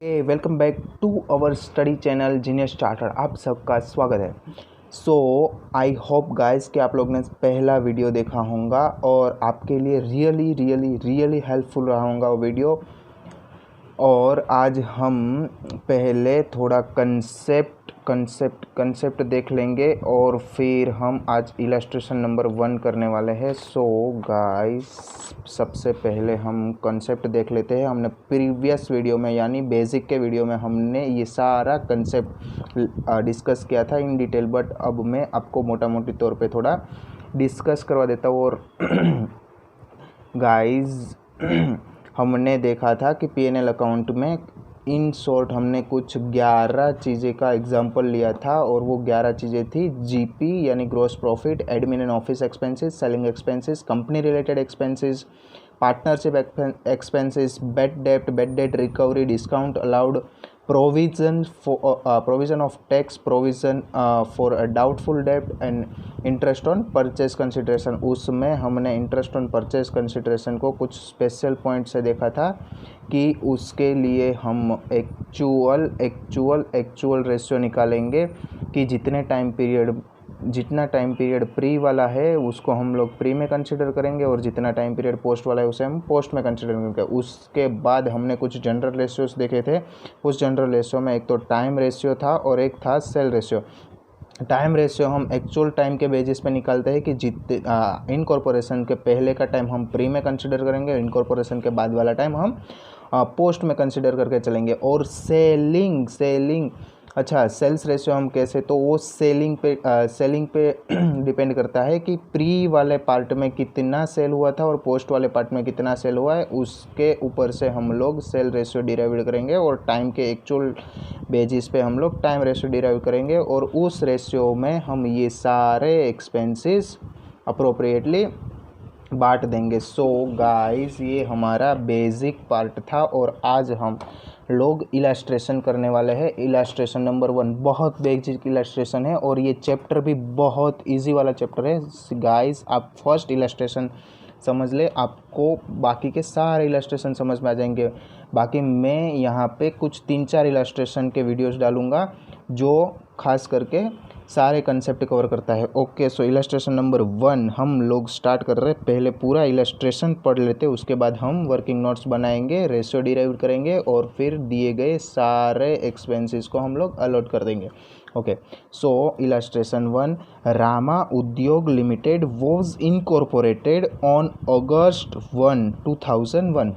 Welcome back to our study channel genius starter. आप सबका स्वागत है। सो आई होप गाइस कि आप लोग ने पहला वीडियो देखा होगा और आपके लिए रियली हेल्पफुल रहा होगा वो वीडियो। और आज हम पहले थोड़ा कंसेप्ट देख लेंगे और फिर हम आज इलस्ट्रेशन नंबर 1 करने वाले हैं। सो गाइस सबसे पहले हम कंसेप्ट देख लेते हैं। हमने प्रीवियस वीडियो में यानी बेसिक के वीडियो में हमने ये सारा कंसेप्ट डिस्कस किया था इन डिटेल, बट अब मैं आपको मोटा मोटी तौर पे थोड़ा डिस्कस करवा देता हूँ। और गाइस हमने देखा था कि पीएनएल अकाउंट में इन शॉर्ट हमने कुछ 11 चीज़ें का एग्जांपल लिया था और वो 11 चीज़ें थी जीपी यानी gross profit, admin and office expenses, selling expenses, company related expenses, partnership expenses, bed date recovery, discount allowed, provision of tax, provision for a doubtful debt and interest on purchase consideration। उसमें हमने interest on purchase consideration को कुछ special point से देखा था कि उसके लिए हम एक्चुअल रेशियो निकालेंगे कि जितना टाइम पीरियड प्री वाला है उसको हम लोग प्री में कंसिडर करेंगे और जितना टाइम पीरियड पोस्ट वाला है उसे हम पोस्ट में कंसिडर करेंगे। उसके बाद हमने कुछ जनरल रेशियोज देखे थे। उस जनरल रेशियो में एक तो टाइम रेशियो था और एक था सेल रेशियो। टाइम रेशियो हम एक्चुअल टाइम के बेसिस पे निकालते हैं कि इनकॉर्पोरेशन के पहले का टाइम हम प्री में कंसिडर करेंगे, इनकॉर्पोरेशन के बाद वाला टाइम हम पोस्ट में कंसिडर करके चलेंगे। और सेलिंग अच्छा सेल्स रेशियो हम कैसे, तो वो सेलिंग पे डिपेंड करता है कि प्री वाले पार्ट में कितना सेल हुआ था और पोस्ट वाले पार्ट में कितना सेल हुआ है। उसके ऊपर से हम लोग सेल रेशियो डिराइव करेंगे और टाइम के एक्चुअल बेसिस पे हम लोग टाइम रेशियो डिराइव करेंगे और उस रेशियो में हम ये सारे एक्सपेंसेस अप्रोप्रिएटली बांट देंगे। सो गाइस ये हमारा बेसिक पार्ट था और आज हम लोग इलस्ट्रेशन करने वाले हैं। इलस्ट्रेशन नंबर 1 बहुत बेसिक इलस्ट्रेशन है और ये चैप्टर भी बहुत इजी वाला चैप्टर है। गाइस आप फर्स्ट इलस्ट्रेशन समझ ले, आपको बाकी के सारे इलस्ट्रेशन समझ में आ जाएंगे। बाकी मैं यहाँ पे कुछ 3-4 इलस्ट्रेशन के वीडियोस डालूँगा जो खास करके सारे कंसेप्ट कवर करता है। ओके सो इलस्ट्रेशन नंबर 1 हम लोग स्टार्ट कर रहे हैं। पहले पूरा इलस्ट्रेशन पढ़ लेते हैं, उसके बाद हम वर्किंग नोट्स बनाएंगे, रेशियो डिराइव करेंगे और फिर दिए गए सारे एक्सपेंसेस को हम लोग अलॉट कर देंगे। ओके सो इलस्ट्रेशन 1, रामा उद्योग limited was incorporated on August 1, 2001।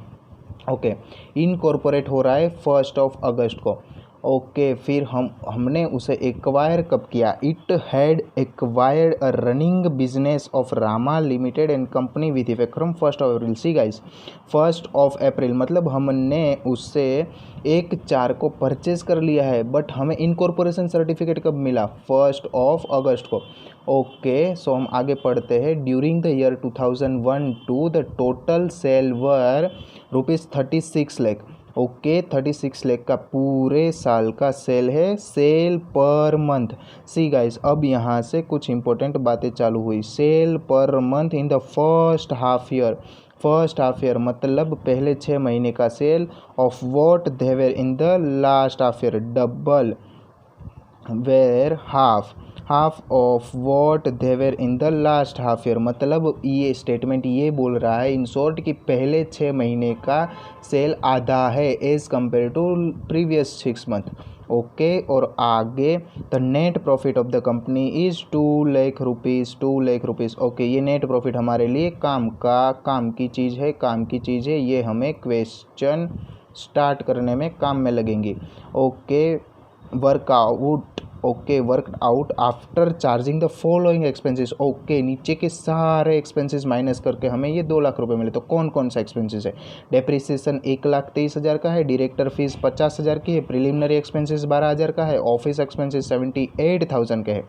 Okay incorporate हो रहा है 1 अगस्त को। ओके फिर हमने उसे एक्वायर कब किया? It had acquired a running business of Rama limited and company with effect from 1 April. See guys 1 अप्रैल मतलब हमने उससे 1/4 को परचेज कर लिया है, बट हमें इनकॉर्पोरेशन सर्टिफिकेट कब मिला? 1 अगस्त को। ओके सो हम आगे पढ़ते हैं। During the year 2001 the total sale were ₹36 lakh. Okay 36 lakh का पूरे साल का सेल है, सेल पर मंथ। सी गाइस अब यहाँ से कुछ इंपॉर्टेंट बातें चालू हुई। सेल पर month in the first half year मतलब पहले 6 महीने का sale of what they were in the last half year, double were half of what they were in the last half year. मतलब ये स्टेटमेंट ये बोल रहा है इन शॉर्ट कि पहले 6 महीने का सेल आधा है as compare to previous 6 month. Okay और आगे the net profit of the company is 2 lakh rupees. Okay ये नेट प्रॉफिट हमारे लिए काम की चीज़ है। ये हमें क्वेश्चन स्टार्ट करने में काम में लगेंगी। Okay worked out after charging the following expenses. Okay नीचे के सारे एक्सपेंसेस माइनस करके हमें ये 2 लाख रुपए मिले। तो कौन सा एक्सपेंसेस है? डेप्रिसिएशन 1,23,000 का है, डायरेक्टर फीस 50,000 की है, प्रिलिमिनरी एक्सपेंसेस 12,000 का है, ऑफिस एक्सपेंसेस 78,000 के है,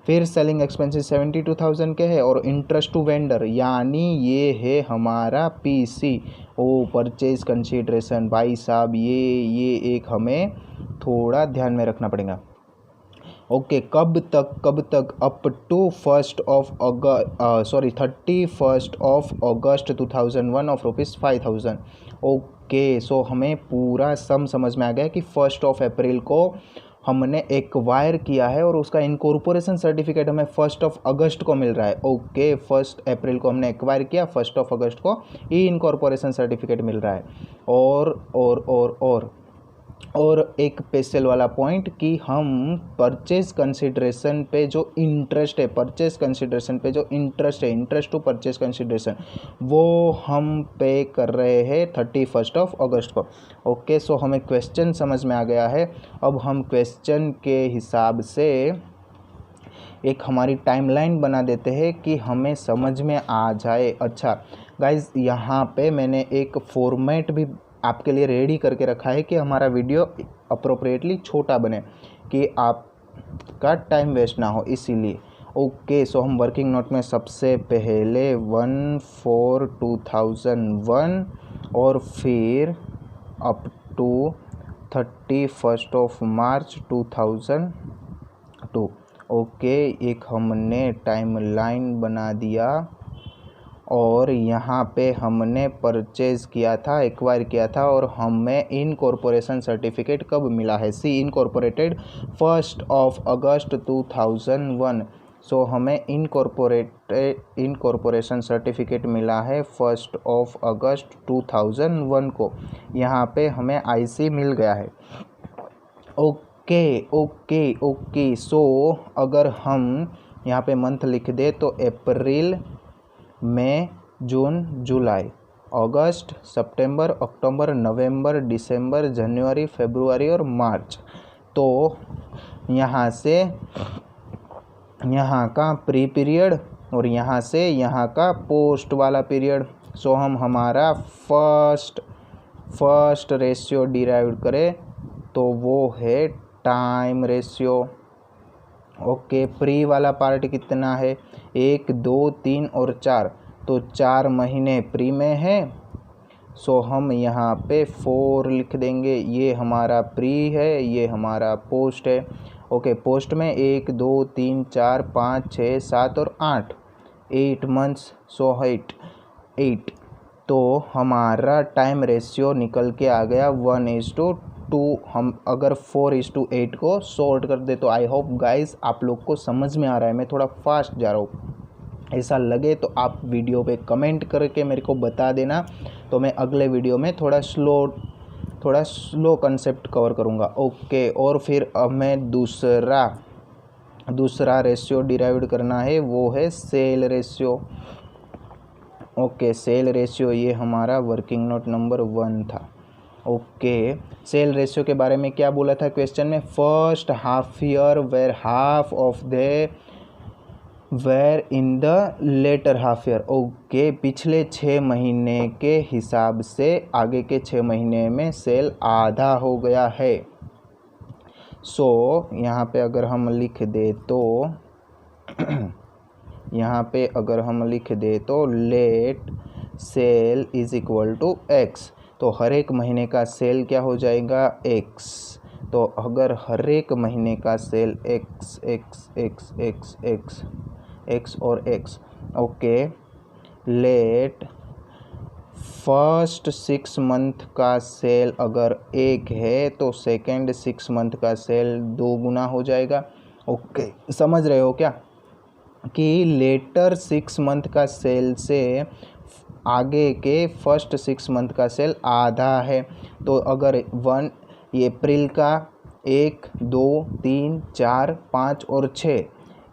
फिर सेलिंग एक्सपेंसेस 72,000 के है और इंटरेस्ट टू वेंडर यानी ये है हमारा पीसी परचेज कंसिडरेशन। भाई साहब ये एक हमें थोड़ा ध्यान में रखना पड़ेगा। ओके कब तक अप टू 31 अगस्त 2001 ऑफ ₹5,000। ओके, सो हमें पूरा सम समझ में आ गया कि 1 अप्रैल को हमने एक्वायर किया है और उसका इनकॉर्पोरेशन सर्टिफिकेट हमें 1 अगस्त को मिल रहा है। ओके, 1 अप्रैल को हमने एक्वायर किया, 1 अगस्त को ई इनकॉर्पोरेशन सर्टिफिकेट मिल रहा है। और एक स्पेशल वाला पॉइंट कि हम परचेज कंसिडरेशन पे जो इंटरेस्ट है, परचेज कंसिडरेशन पे जो इंटरेस्ट है, इंटरेस्ट टू परचेज कंसिडरेशन, वो हम पे कर रहे हैं 31 अगस्त को। ओके, सो हमें क्वेश्चन समझ में आ गया है। अब हम क्वेश्चन के हिसाब से एक हमारी टाइमलाइन बना देते हैं कि हमें समझ में आ जाए। अच्छा गाइज, यहाँ पे मैंने एक फॉर्मेट भी आपके लिए रेडी करके रखा है कि हमारा वीडियो अप्रोप्रिएटली छोटा बने, कि आपका टाइम वेस्ट ना हो, इसीलिए। ओके, सो हम वर्किंग नोट में सबसे पहले 1/4/2001 और फिर अप टू 31 मार्च 2002। ओके, एक हमने टाइमलाइन बना दिया और यहाँ पे हमने परचेज़ किया था, एक्वायर किया था, और हमें इनकॉर्पोरेशन सर्टिफिकेट कब मिला है, सी इनकॉर्पोरेटेड 1 अगस्त 2001। सो हमें इनकॉर्पोरेशन सर्टिफिकेट मिला है 1 अगस्त 2001 को। यहाँ पे हमें आईसी मिल गया है। ओके, सो अगर हम यहाँ पे मंथ लिख दे तो अप्रैल, मई, जून, जुलाई, अगस्त, सितंबर, अक्टूबर, नवंबर, दिसंबर, जनवरी, फरवरी और मार्च। तो यहाँ से यहाँ का प्री पीरियड और यहाँ से यहाँ का पोस्ट वाला पीरियड। सो हम हमारा फर्स्ट रेशियो डिराइव करें तो वो है टाइम रेशियो। ओके, प्री वाला पार्ट कितना है, 1, 2, 3 और 4, तो 4 महीने प्री में है। सो हम यहाँ पे 4 लिख देंगे, ये हमारा प्री है, ये हमारा पोस्ट है। ओके, पोस्ट में 1, 2, 3, 4, 5, 6, 7 और 8 मंथ्स, सो 8। तो हमारा टाइम रेशियो निकल के आ गया 1:2। हम अगर 4:8 को सॉर्ट कर दे तो आई होप गाइस आप लोग को समझ में आ रहा है। मैं थोड़ा फास्ट जा रहा हूँ, ऐसा लगे तो आप वीडियो पे कमेंट करके मेरे को बता देना, तो मैं अगले वीडियो में थोड़ा स्लो कंसेप्ट कवर करूँगा। ओके, और फिर हमें दूसरा रेशियो डिराइव करना है, वो है sale ratio. Okay, sale ratio ये हमारा वर्किंग नोट नंबर 1 था। ओके, सेल रेशियो के बारे में क्या बोला था क्वेश्चन में, first half year were half of they were in the latter half year. Okay, पिछले 6 महीने के हिसाब से आगे के 6 महीने में सेल आधा हो गया है। सो यहाँ पे अगर हम लिख दे तो let sale is equal to x, तो हर एक महीने का सेल क्या हो जाएगा, एक्स। तो अगर हर एक महीने का सेल एक्स और x. Okay, let first 6 month का सेल अगर 1 है तो सेकेंड 6 मंथ का सेल 2 गुना हो जाएगा। ओके, समझ रहे हो क्या कि लेटर 6 मंथ का सेल से आगे के फर्स्ट 6 मंथ का सेल आधा है। तो अगर ये अप्रैल का 1, 2, 3, 4, 5 और 6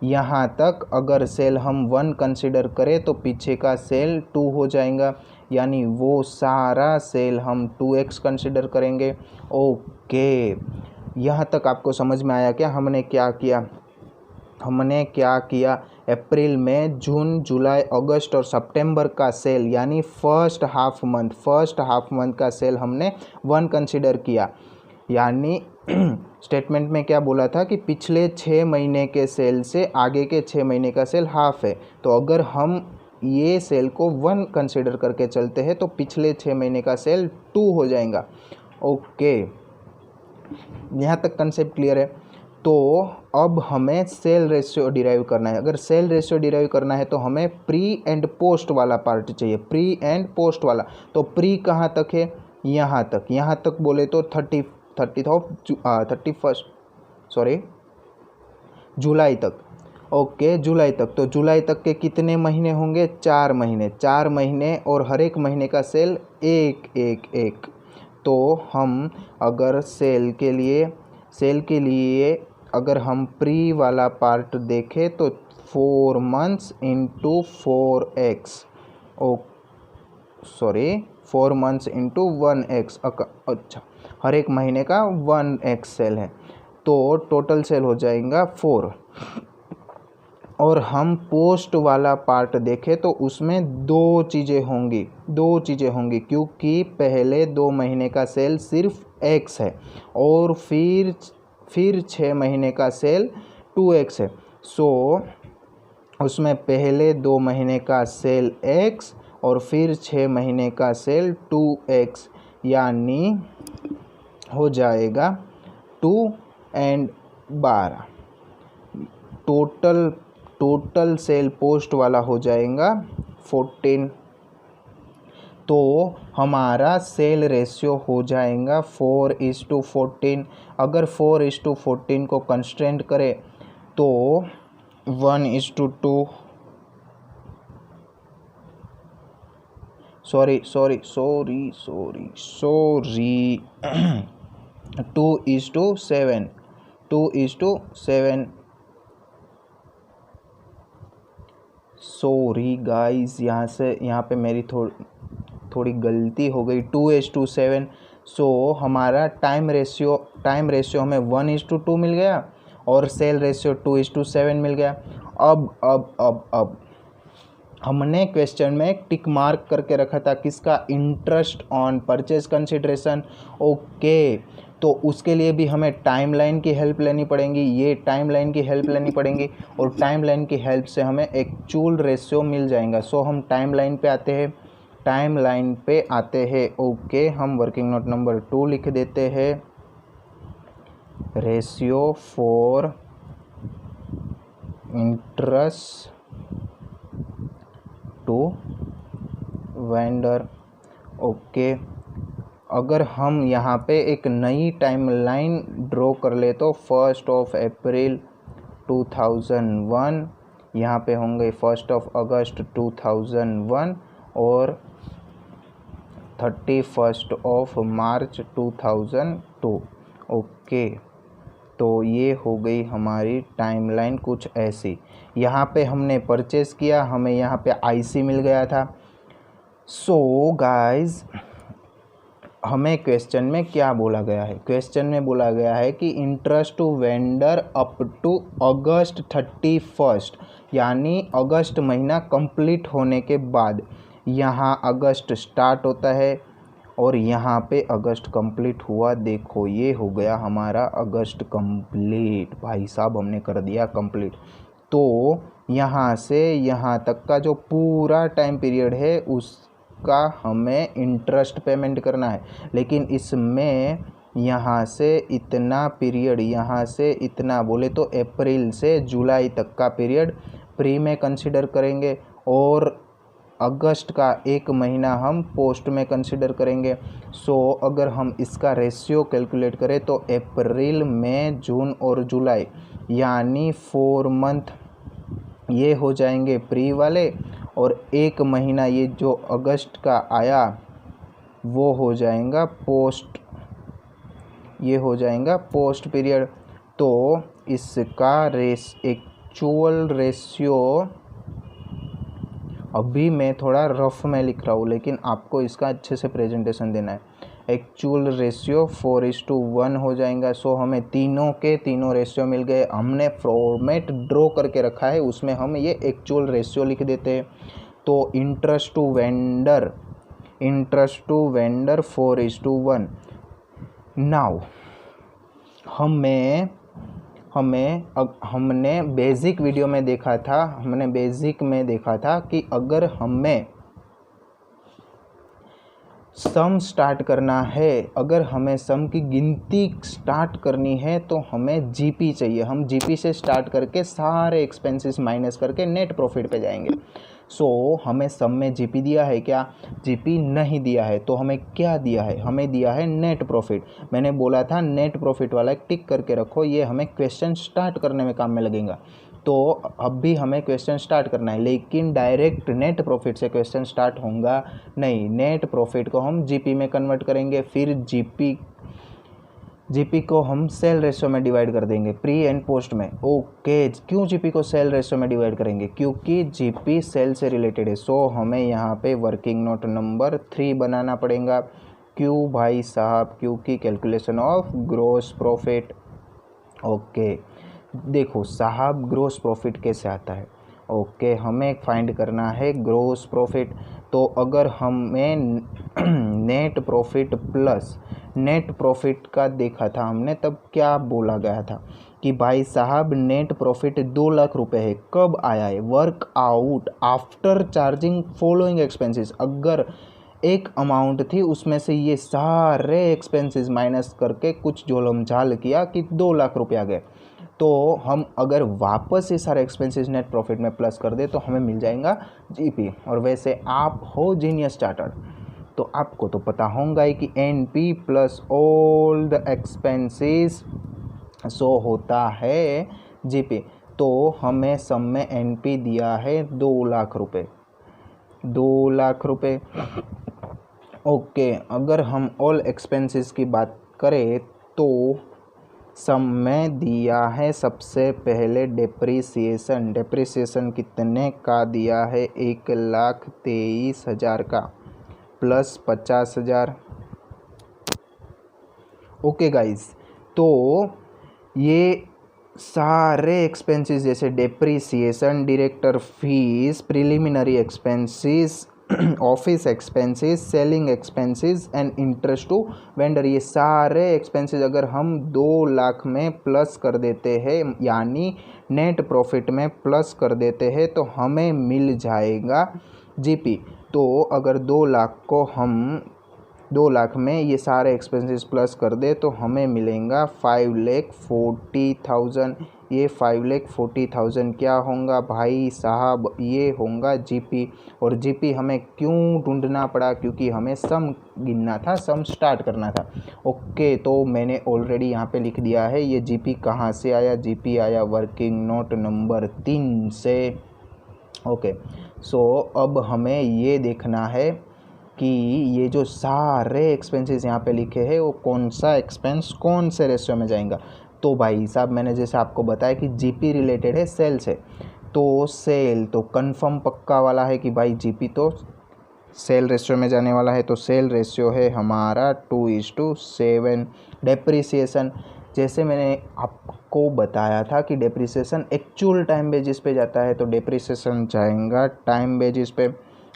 यहाँ तक अगर सेल हम 1 कंसिडर करें तो पीछे का सेल 2 हो जाएगा, यानी वो सारा सेल हम 2x कंसिडर करेंगे। ओके, यहाँ तक आपको समझ में आया क्या हमने क्या किया, अप्रैल में, जून, जुलाई, अगस्त और सितंबर का सेल यानी फर्स्ट हाफ मंथ का सेल हमने 1 कंसिडर किया। यानी स्टेटमेंट में क्या बोला था कि पिछले 6 महीने के सेल से आगे के 6 महीने का सेल हाफ है। तो अगर हम ये सेल को 1 कंसिडर करके चलते हैं तो पिछले 6 महीने का सेल 2 हो जाएगा। ओके, यहाँ तक कंसेप्ट क्लियर है। तो अब हमें सेल रेशियो डिराइव करना है। अगर सेल रेशियो डिराइव करना है तो हमें प्री एंड पोस्ट वाला पार्ट चाहिए, प्री एंड पोस्ट वाला। तो प्री कहाँ तक है, यहाँ तक बोले तो 31 जुलाई तक। ओके, जुलाई तक। तो जुलाई तक के कितने महीने होंगे? 4 महीने। 4 महीने और हर एक महीने का सेल एक। तो हम अगर सेल के लिए अगर हम प्री वाला पार्ट देखें तो 4 months into 4x 4 months into 1x। अच्छा, हर एक महीने का 1x सेल है, तो टोटल सेल हो जाएगा 4। और हम पोस्ट वाला पार्ट देखें तो उसमें दो चीज़ें होंगी क्योंकि पहले 2 महीने का सेल सिर्फ x है और फिर 6 महीने का सेल 2x है। सो उसमें पहले 2 महीने का सेल x और फिर 6 महीने का सेल 2x, यानी हो जाएगा 2 और 12। टोटल सेल पोस्ट वाला हो जाएगा 14। तो हमारा सेल रेशियो हो जाएगा 4:14। अगर 4:14 को कंस्ट्रेंट करें तो 1:2 सॉरी 2:7 सॉरी गाइस, यहाँ पे मेरी थोड़ी गलती हो गई। 2:7। सो हमारा टाइम रेशियो हमें 1:2 मिल गया और सेल रेशियो 2:7 मिल गया। अब हमने क्वेश्चन में टिक मार्क करके रखा था किसका? Interest on purchase consideration. Okay, तो उसके लिए भी हमें टाइमलाइन की हेल्प लेनी पड़ेगी, ये टाइमलाइन की हेल्प लेनी पड़ेगी और टाइमलाइन की हेल्प से हमें एक्चुअल रेशियो मिल जाएगा। सो हम टाइमलाइन पे आते हैं। ओके, हम वर्किंग नोट नंबर 2 लिख देते हैं। Ratio for interest to vendor. Okay, अगर हम यहाँ पे एक नई टाइमलाइन ड्रॉ कर ले तो 1 अप्रैल 2001, यहाँ पे होंगे 1 अगस्त 2001 और 31 मार्च 2002। ओके, तो ये हो गई हमारी टाइमलाइन कुछ ऐसी। यहाँ पे हमने परचेस किया, हमें यहाँ पे आईसी मिल गया था। सो गाइस, हमें क्वेश्चन में क्या बोला गया है? क्वेश्चन में बोला गया है कि interest to vendor up to अगस्त 31, यानी अगस्त महीना कंप्लीट होने के बाद। यहाँ अगस्त स्टार्ट होता है और यहाँ पे अगस्त कंप्लीट हुआ। देखो, ये हो गया हमारा अगस्त कंप्लीट। भाई साहब, हमने कर दिया कंप्लीट। तो यहाँ से यहाँ तक का जो पूरा टाइम पीरियड है उसका हमें इंटरेस्ट पेमेंट करना है, लेकिन इसमें यहाँ से इतना पीरियड, यहाँ से इतना बोले तो अप्रैल से जुलाई तक का पीरियड प्री में कंसिडर करेंगे और अगस्त का 1 महीना हम पोस्ट में कंसिडर करेंगे। सो अगर हम इसका रेशियो कैलकुलेट करें तो अप्रैल, मई, जून और जुलाई यानी 4 मंथ ये हो जाएंगे प्री वाले और 1 महीना ये जो अगस्त का आया वो हो जाएगा पोस्ट, ये हो जाएगा पोस्ट पीरियड। तो इसका एक्चुअल रेशियो अभी मैं थोड़ा रफ में लिख रहा हूँ, लेकिन आपको इसका अच्छे से प्रेजेंटेशन देना है। एक्चुअल रेशियो 4:1 हो जाएगा। सो हमें तीनों के तीनों रेशियो मिल गए। हमने फॉर्मेट ड्रॉ करके रखा है, उसमें हम ये एक्चुअल रेशियो लिख देते हैं। तो इंटरेस्ट टू वेंडर 4:1। नाउ हमने बेसिक वीडियो में देखा था, कि अगर हमें सम स्टार्ट करना है, अगर हमें सम की गिनती स्टार्ट करनी है तो हमें जीपी चाहिए। हम जीपी से स्टार्ट करके सारे एक्सपेंसेस माइनस करके नेट प्रॉफिट पे जाएंगे। सो हमें सम में जीपी दिया है क्या? जीपी नहीं दिया है। तो हमें क्या दिया है? हमें दिया है नेट प्रॉफिट। मैंने बोला था नेट प्रॉफिट वाला एक टिक करके रखो, ये हमें क्वेश्चन स्टार्ट करने में काम में लगेगा। तो अब भी हमें क्वेश्चन स्टार्ट करना है, लेकिन डायरेक्ट नेट प्रॉफिट से क्वेश्चन स्टार्ट होगा नहीं। नेट प्रॉफिट को हम जीपी में कन्वर्ट करेंगे, फिर जीपी को हम सेल रेशियो में डिवाइड कर देंगे, प्री एंड पोस्ट में। ओके, क्यों जीपी को सेल रेशियो में डिवाइड करेंगे? क्योंकि जीपी सेल से रिलेटेड है। सो हमें यहाँ पे वर्किंग नोट नंबर 3 बनाना पड़ेगा। क्यों भाई साहब? क्योंकि calculation of gross profit. Okay, देखो साहब ग्रोस प्रॉफिट कैसे आता है? ओके, हमें फाइंड करना है ग्रोस प्रॉफिट। तो अगर हमें net profit plus net profit का देखा था हमने, तब क्या बोला गया था कि भाई साहब नेट प्रॉफिट 2 लाख रुपए है। कब आया है? Work out after charging following expenses. अगर एक अमाउंट थी, उसमें से ये सारे एक्सपेंसेस माइनस करके कुछ झोलम झाल किया कि 2 लाख रुपये आ गए। तो हम अगर वापस ये सारे एक्सपेंसेस नेट प्रॉफिट में प्लस कर दे तो हमें मिल जाएगा जीपी। और वैसे आप हो जीनियस चार्टर्ड, तो आपको तो पता होगा ही कि NP plus all the expenses so होता है जीपी। तो हमें सम में एनपी दिया है 2 लाख रुपए, 2 लाख रुपए। ओके, अगर हम ऑल एक्सपेंसेस की बात करें तो सम में दिया है सबसे पहले डेप्रीसिएशन। डेप्रीसिएशन कितने का दिया है? 1,23,000 का प्लस 50,000। ओके गाइस, तो ये सारे एक्सपेंसेस जैसे depreciation, director fees, preliminary expenses, office expenses, selling expenses and interest to vendor, ये सारे एक्सपेंसेस अगर हम 2 लाख में प्लस कर देते हैं, यानी नेट प्रॉफिट में प्लस कर देते हैं, तो हमें मिल जाएगा जीपी। तो अगर 2 लाख को हम 2 लाख में ये सारे एक्सपेंसेस प्लस कर दे तो हमें मिलेगा 5,40,000। ये 5,40,000 क्या होगा भाई साहब? ये होगा जीपी। और जीपी हमें क्यों ढूंढना पड़ा? क्योंकि हमें सम गिनना था, सम स्टार्ट करना था। ओके, तो मैंने ऑलरेडी यहाँ पे लिख दिया है। ये जीपी कहाँ से आया? जीपी आया वर्किंग नोट नंबर 3 से। ओके, सो अब हमें ये देखना है कि ये जो सारे एक्सपेंसेस यहाँ पे लिखे हैं वो कौन सा एक्सपेंस कौन से रेशियो में जाएगा। तो भाई साहब मैंने जैसे आपको बताया कि जीपी रिलेटेड है सेल से, तो सेल तो कंफर्म पक्का वाला है कि भाई जीपी तो सेल रेशियो में जाने वाला है। तो सेल रेशियो है हमारा 2:7। डेप्रीसिएशन, जैसे मैंने आपको बताया था कि डेप्रीसिएशन एक्चुअल टाइम बेसिस पे जाता है, तो डेप्रीसिएशन जाएगा टाइम बेसिस पे।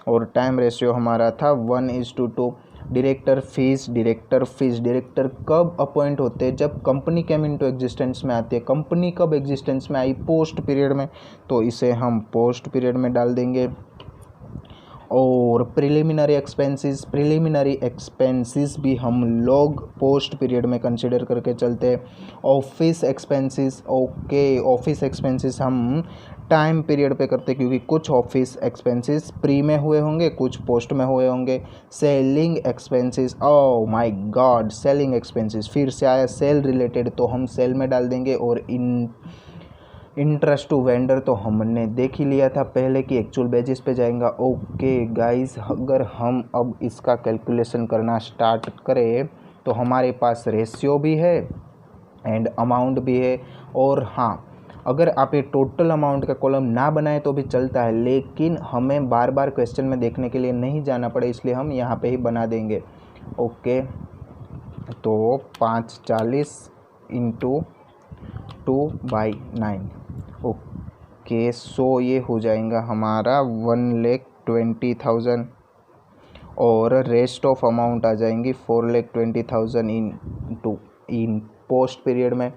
और टाइम रेशियो हमारा था 1:2। डायरेक्टर फीस, डायरेक्टर कब अपॉइंट होते हैं? जब कंपनी केम इनटू एग्जिस्टेंस में आती है। कंपनी कब एग्जिस्टेंस में आई? पोस्ट पीरियड में, तो इसे हम पोस्ट पीरियड में डाल देंगे। और प्रिलिमिनरी एक्सपेंसेस भी हम लोग पोस्ट पीरियड में कंसिडर करके चलते हैं। Office expenses, okay, office expenses हम टाइम पीरियड पे करते हैं, क्योंकि कुछ ऑफिस एक्सपेंसेस प्री में हुए होंगे, कुछ पोस्ट में हुए होंगे। Selling expenses, oh my God, selling expenses फिर से आया सेल रिलेटेड, तो हम सेल में डाल देंगे। और इंटरेस्ट टू वेंडर तो हमने देख ही लिया था पहले कि एक्चुअल बेसिस पे जाएगा। ओके गाइस, अगर हम अब इसका कैलकुलेशन करना स्टार्ट करें तो हमारे पास रेशियो भी है एंड अमाउंट भी है। और हाँ, अगर आप ये टोटल अमाउंट का कॉलम ना बनाए तो भी चलता है, लेकिन हमें बार बार क्वेश्चन में देखने के लिए नहीं जाना पड़े, इसलिए हम यहाँ पे ही बना देंगे। ओके, तो 540 × 2/9। ओके, सो ये हो जाएगा हमारा 1,20,000 और रेस्ट ऑफ अमाउंट आ जाएंगी 4,20,000 इन पोस्ट पीरियड में।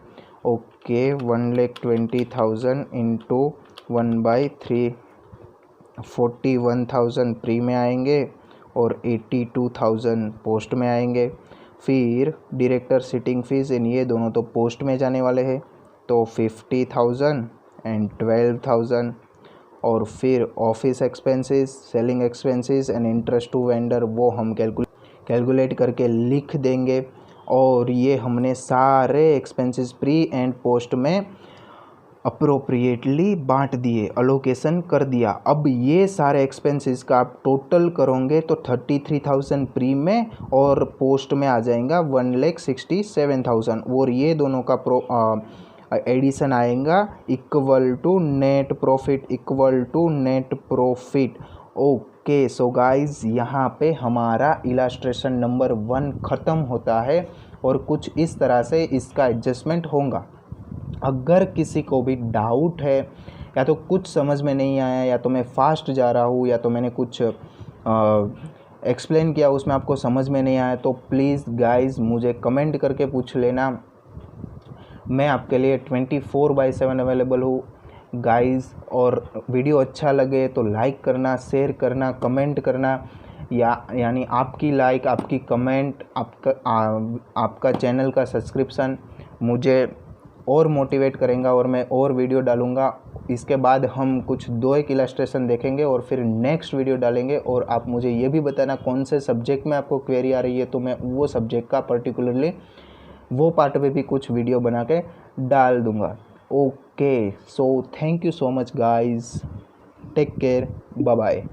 ओके, 1,20,000 × 1/3, 41,000 प्री में आएंगे और 82,000 पोस्ट में आएंगे। फिर डायरेक्टर सिटिंग फीस, इन ये दोनों तो पोस्ट में जाने वाले हैं, तो 50,000 एंड 12,000। और फिर office expenses, selling expenses and interest to vendor वो हम कैलकुलेट करके लिख देंगे। और ये हमने सारे एक्सपेंसेस प्री एंड पोस्ट में अप्रोप्रिएटली बांट दिए, अलोकेशन कर दिया। अब ये सारे एक्सपेंसेस का आप टोटल करोगे तो 33,000 प्री में और पोस्ट में आ जाएगा 1,67,000 और ये दोनों का एडिशन आएगा equal to net profit. Okay so guys, यहाँ पे हमारा इलास्ट्रेशन नंबर 1 ख़त्म होता है और कुछ इस तरह से इसका एडजस्टमेंट होगा। अगर किसी को भी डाउट है या तो कुछ समझ में नहीं आया या तो मैं फास्ट जा रहा हूँ या तो मैंने कुछ एक्सप्लेन किया उसमें आपको समझ में नहीं आया तो प्लीज़ गाइस मुझे कमेंट करके पूछ लेना। मैं आपके लिए 24/7 अवेलेबल हूँ गाइस। और वीडियो अच्छा लगे तो लाइक करना, शेयर करना, कमेंट करना, यानी आपकी लाइक, आपकी कमेंट, आपका चैनल का सब्सक्रिप्शन मुझे और मोटिवेट करेगा और मैं और वीडियो डालूँगा। इसके बाद हम कुछ 2-1 इलस्ट्रेशन देखेंगे और फिर नेक्स्ट वीडियो डालेंगे। और आप मुझे ये भी बताना कौन से सब्जेक्ट में आपको क्वेरी आ रही है तो मैं वो सब्जेक्ट का पर्टिकुलरली वो पार्ट में भी कुछ वीडियो बना के डाल दूँगा। Okay so thank you so much guys, take care, bye bye.